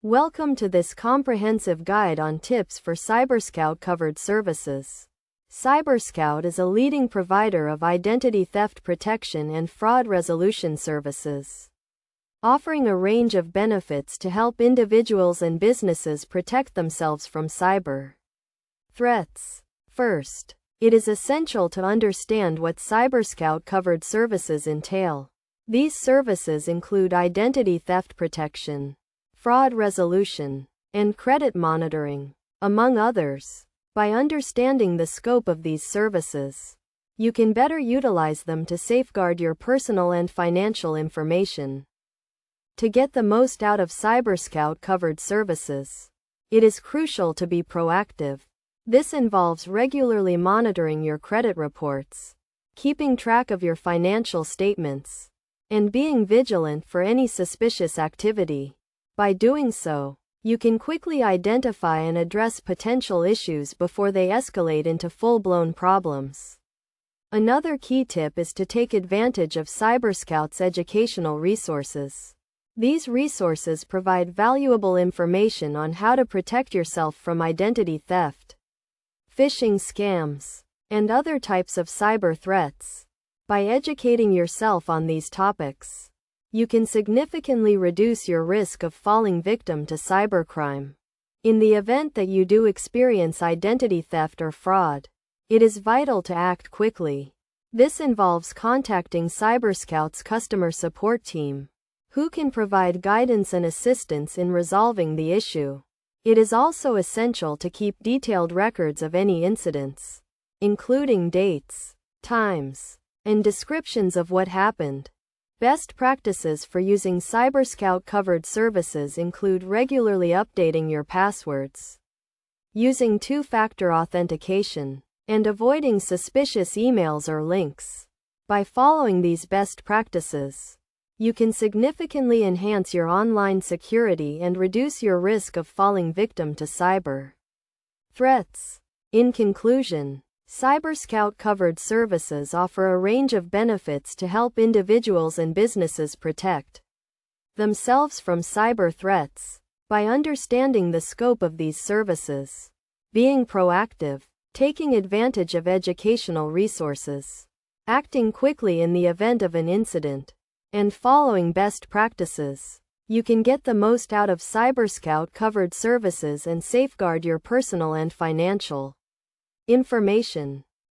Welcome to this comprehensive guide on tips for CyberScout covered services. CyberScout is a leading provider of identity theft protection and fraud resolution services, offering a range of benefits to help individuals and businesses protect themselves from cyber threats. First, it is essential to understand what CyberScout covered services entail. These services include identity theft protection, fraud resolution, and credit monitoring, among others. By understanding the scope of these services, you can better utilize them to safeguard your personal and financial information. To get the most out of CyberScout covered services, it is crucial to be proactive. This involves regularly monitoring your credit reports, keeping track of your financial statements, and being vigilant for any suspicious activity. By doing so, you can quickly identify and address potential issues before they escalate into full-blown problems. Another key tip is to take advantage of CyberScout's educational resources. These resources provide valuable information on how to protect yourself from identity theft, phishing scams, and other types of cyber threats. By educating yourself on these topics, you can significantly reduce your risk of falling victim to cybercrime. In the event that you do experience identity theft or fraud, it is vital to act quickly. This involves contacting CyberScout's customer support team, who can provide guidance and assistance in resolving the issue. It is also essential to keep detailed records of any incidents, including dates, times, and descriptions of what happened. Best practices for using CyberScout covered services include regularly updating your passwords, using two-factor authentication, and avoiding suspicious emails or links. By following these best practices, you can significantly enhance your online security and reduce your risk of falling victim to cyber threats. In conclusion, CyberScout covered services offer a range of benefits to help individuals and businesses protect themselves from cyber threats. By understanding the scope of these services, being proactive, taking advantage of educational resources, acting quickly in the event of an incident, and following best practices, you can get the most out of CyberScout covered services and safeguard your personal and financial information.